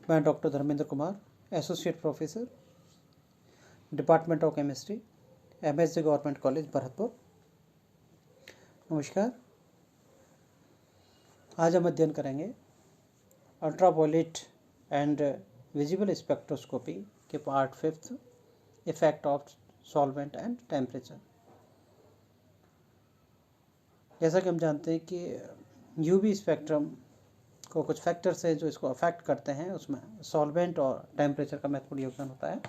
मैं doctor Dharmendra Kumar, associate professor, department of chemistry, MSG government college Bharatpur. नमस्कार। आज हम अध्ययन करेंगे अल्ट्रावायलेट एंड विजिबल स्पेक्ट्रोस्कोपी के part 5, effect of solvent and temperature. जैसा कि हम जानते हैं कि यूवी स्पेक्ट्रम को कुछ फैक्टर्स हैं जो इसको अफेक्ट करते हैं, उसमें सॉल्वेंट और टेम्परेचर का महत्वपूर्ण योगदान होता है।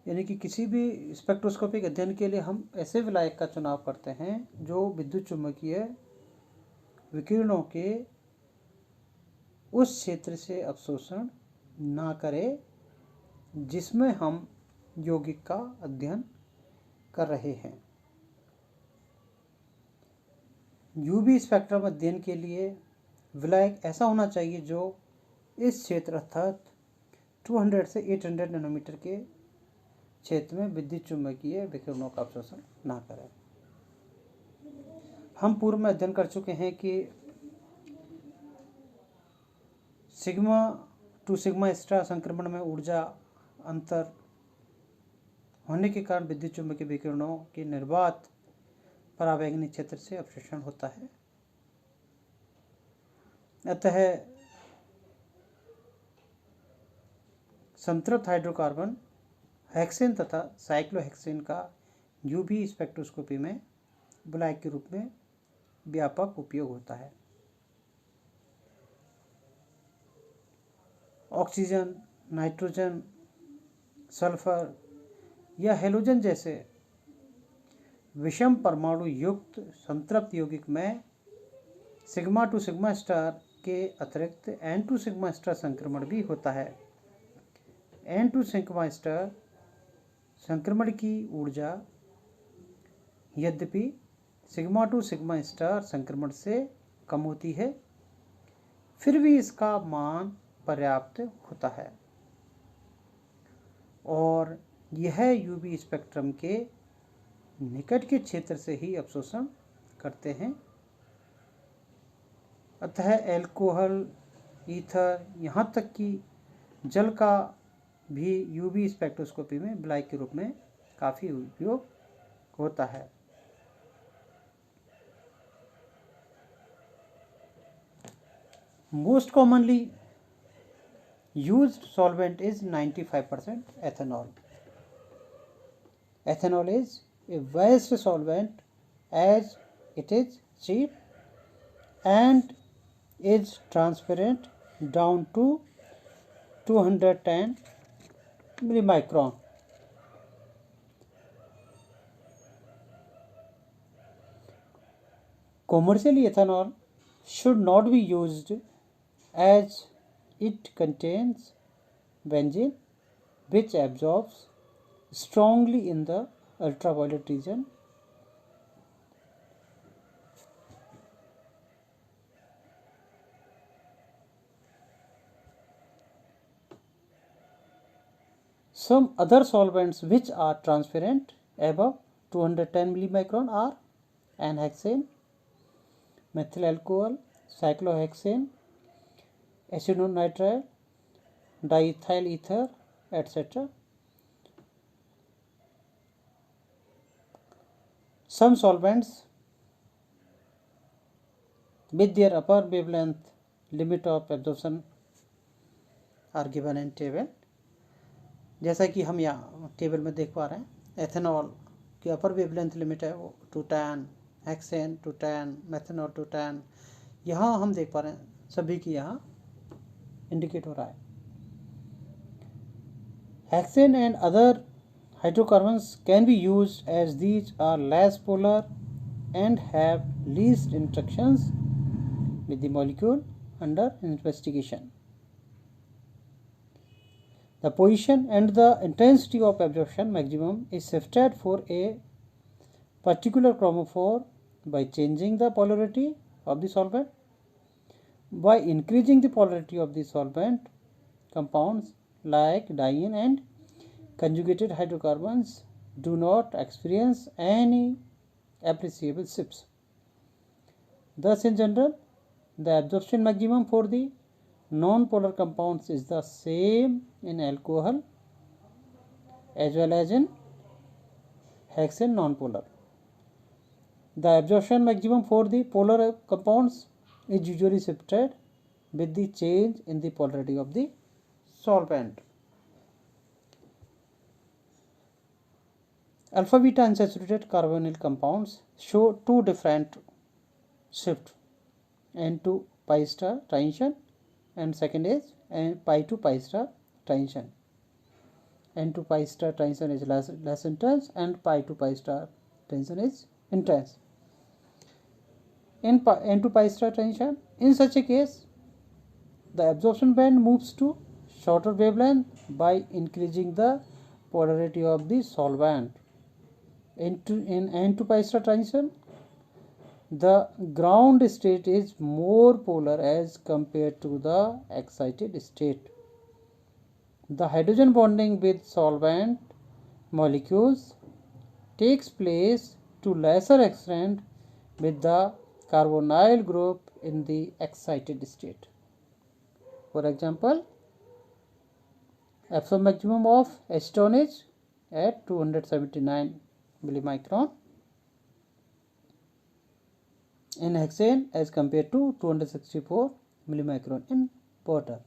यानी कि किसी भी स्पेक्ट्रोस्कोपिक अध्ययन के लिए हम ऐसे विलायक का चुनाव करते हैं जो विद्युत चुम्बकीय विकिरणों के उस क्षेत्र से अवशोषण ना करे जिसमें हम यौगिक का अध्ययन कर रहे हैं। यूवी स्पेक्ट्रम अध्ययन के लिए विलायक ऐसा होना चाहिए जो इस क्षेत्र अर्थात 200 से 800 नैनोमीटर के क्षेत्र में विद्युत चुम्बकीय विकिरणों का अवशोषण ना करें। हम पूर्व में अध्ययन कर चुके हैं कि सिग्मा टू सिग्मा स्टार संक्रमण में ऊर्जा अंतर होने के कारण विद्युत चुम्बकीय विकिरणों के निर्वात परावैंगनी क्षेत्र से अवशोषण होता है। अतः संतृप्त हाइड्रोकार्बन हेक्सेन तथा साइक्लोहेक्सेन का यूवी स्पेक्ट्रोस्कोपी में विलायक के रूप में व्यापक उपयोग होता है। ऑक्सीजन, नाइट्रोजन, सल्फर या हेलोजन जैसे विषम परमाणु युक्त संतृप्त यौगिक में सिग्मा टू सिग्मा स्टार के अतिरिक्त एन टू सिग्मा स्टार संक्रमण भी होता है। एन टू सिग्मा स्टार संक्रमण की ऊर्जा यद्यपि सिग्मा टू सिग्मा स्टार संक्रमण से कम होती है, फिर भी इसका मान पर्याप्त होता है और यह यूवी स्पेक्ट्रम के निकट के क्षेत्र से ही अवशोषण करते हैं। अतः एल्कोहल, ईथर, यहाँ तक कि जल का भी यूवी स्पेक्ट्रोस्कोपी में विलायक के रूप में काफ़ी उपयोग होता है। Most commonly used solvent is 95% ethanol. Ethanol is a best solvent as it is cheap and is transparent down to 210 millimicron. Commercially, ethanol should not be used as it contains benzene which absorbs strongly in the ultraviolet region. Some other solvents which are transparent above 210 millimicron are N-hexane, methyl alcohol, cyclohexane, acetonitrile, diethyl ether, etc. Some solvents with their upper wavelength limit of absorption are given in table. जैसा कि हम यहाँ table में देख पा रहे हैं, ethanol की अपर वेवलेंथ लिमिट है वो 210, हेक्सेन 210, मेथेनॉल 210। यहाँ हम देख पा रहे हैं सभी की यहाँ इंडिकेट हो रहा है। Hexane and other hydrocarbons can be used as these are less polar and have least interactions with the molecule under investigation. The position and the intensity of absorption maximum is shifted for a particular chromophore by changing the polarity of the solvent. By increasing the polarity of the solvent, compounds like diene and conjugated hydrocarbons do not experience any appreciable shifts. Thus, in general, the absorption maximum for the non-polar compounds is the same in alcohol as well as in hexane non-polar. The absorption maximum for the polar compounds is usually shifted with the change in the polarity of the solvent. Alpha beta unsaturated carbonyl compounds show two different shifts, N to pi star transition and second is pi to pi star transition. N to pi star transition is less intense and pi to pi star transition is intense. In N to pi star transition, in such a case, the absorption band moves to shorter wavelength by increasing the polarity of the solvent. In N to pi star transition, the ground state is more polar as compared to the excited state. The hydrogen bonding with solvent molecules takes place to lesser extent with the carbonyl group in the excited state. For example, Epsom maximum of acetone is at 279 millimicron in hexane as compared to 264 millimicron in water.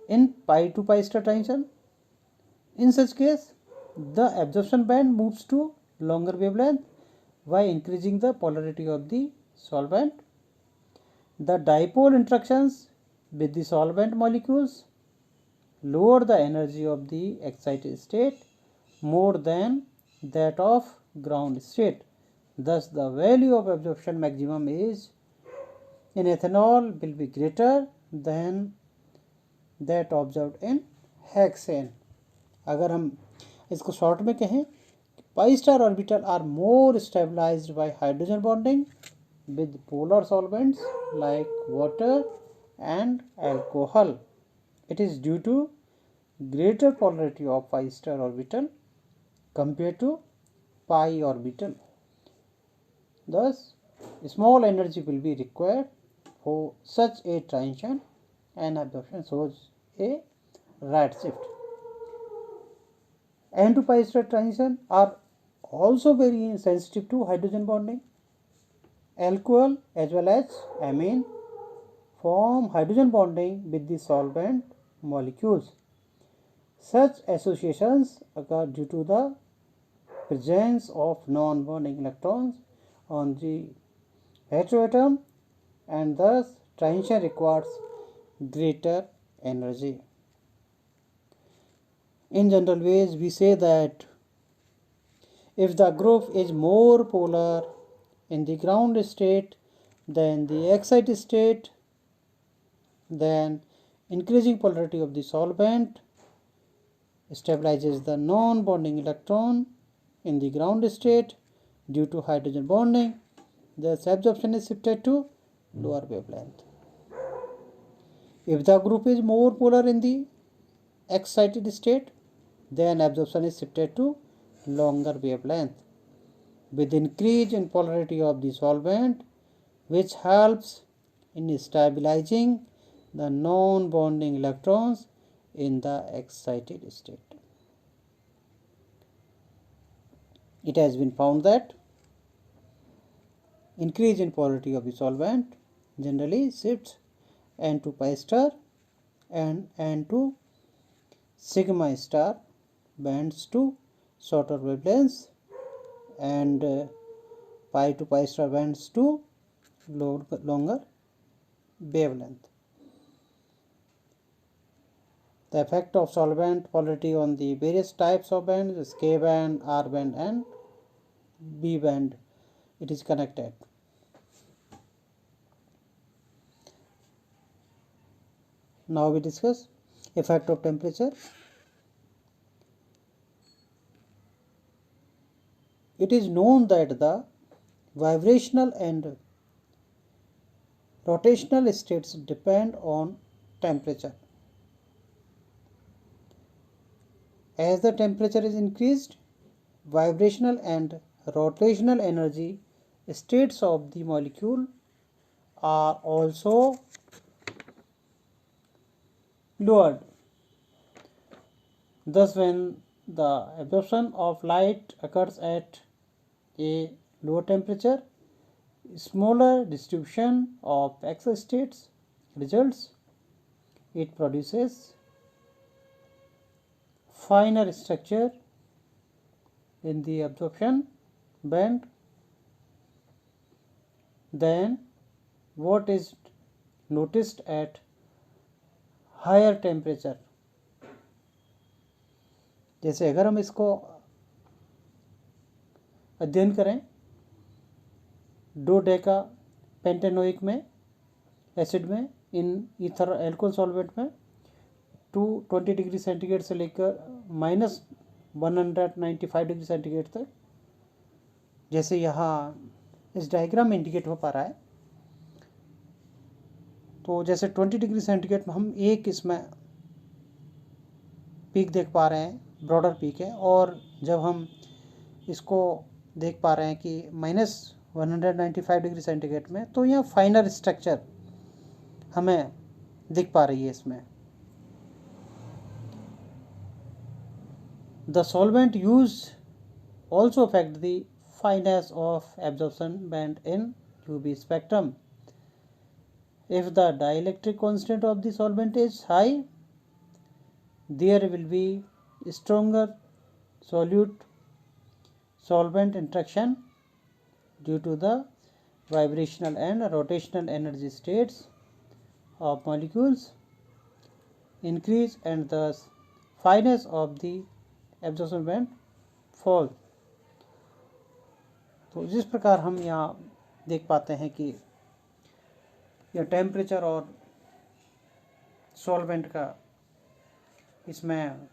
In pi to pi star transition, in such case, the absorption band moves to longer wavelength by increasing the polarity of the solvent. The dipole interactions with the solvent molecules lower the energy of the excited state more than that of ground state. Thus, the value of absorption maximum is in ethanol will be greater than that observed in hexane. अगर हम इसको short में कहें, pi star orbital are more stabilized by hydrogen bonding with polar solvents like water and alcohol. It is due to greater polarity of pi star orbital compared to pi orbital. Thus, small energy will be required for such a transition and absorption shows a right shift. N to pi star transition are also very sensitive to hydrogen bonding. Alcohol as well as amine form hydrogen bonding with the solvent molecules. Such associations occur due to the presence of non-bonding electrons on the heteroatom and thus transition requires greater energy. In general ways, we say that if the group is more polar in the ground state than the excited state, then increasing polarity of the solvent stabilizes the non-bonding electron in the ground state due to hydrogen bonding. Thus, absorption is shifted to lower wavelength. If the group is more polar in the excited state, then absorption is shifted to longer wavelength. With increase in polarity of the solvent, which helps in stabilizing the non-bonding electrons in the excited state. It has been found that increase in polarity of the solvent generally shifts N to pi star and N to sigma star bands to shorter wavelengths and pi to pi star bands to longer wavelength. The effect of solvent polarity on the various types of bands is K band, R band and B band. It is connected. Now we discuss effect of temperature. It is known that the vibrational and rotational states depend on temperature. As the temperature is increased, vibrational and rotational energy states of the molecule are also lowered. Thus, when the absorption of light occurs at a lower temperature, smaller distribution of X states results. It produces finer structure in the absorption band than what is noticed at higher temperature. जैसे अगर हम इसको अध्ययन करें डोडेका pentanoic में acid में in ether alcohol solvent में 220 degree centigrade से लेकर -195 डिग्री सेंटीग्रेड तक, जैसे यहाँ इस डायग्राम में इंडिकेट हो पा रहा है। तो जैसे 20 डिग्री सेंटीग्रेड में हम एक इसमें पीक देख पा रहे हैं, ब्रॉडर पीक है, और जब हम इसको देख पा रहे हैं कि -195 डिग्री सेंटीग्रेड में, तो यह फाइनर स्ट्रक्चर हमें दिख पा रही है इसमें। The solvent use also affect the fineness of absorption band in UV spectrum. If the dielectric constant of the solvent is high, there will be stronger solute-solvent interaction due to the vibrational and rotational energy states of molecules increase, and thus fineness of the absorption band fall. तो जिस प्रकार हम यहाँ देख पाते हैं कि यह टेम्परेचर और सॉल्वेंट का इसमें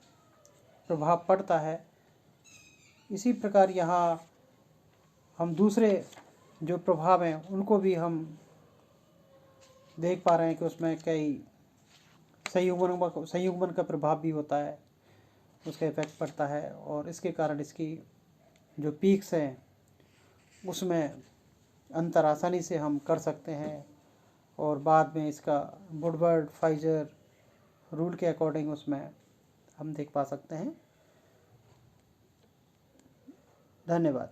प्रभाव पड़ता है, इसी प्रकार यहाँ हम दूसरे जो प्रभाव हैं उनको भी हम देख पा रहे हैं कि उसमें कई संयुग्मन का प्रभाव भी होता है, उसका इफेक्ट पड़ता है, और इसके कारण इसकी जो पीक्स हैं उसमें अंतर आसानी से हम कर सकते हैं, और बाद में इसका वुडवर्ड फाइजर रूल के अकॉर्डिंग उसमें हम देख पा सकते हैं। धन्यवाद।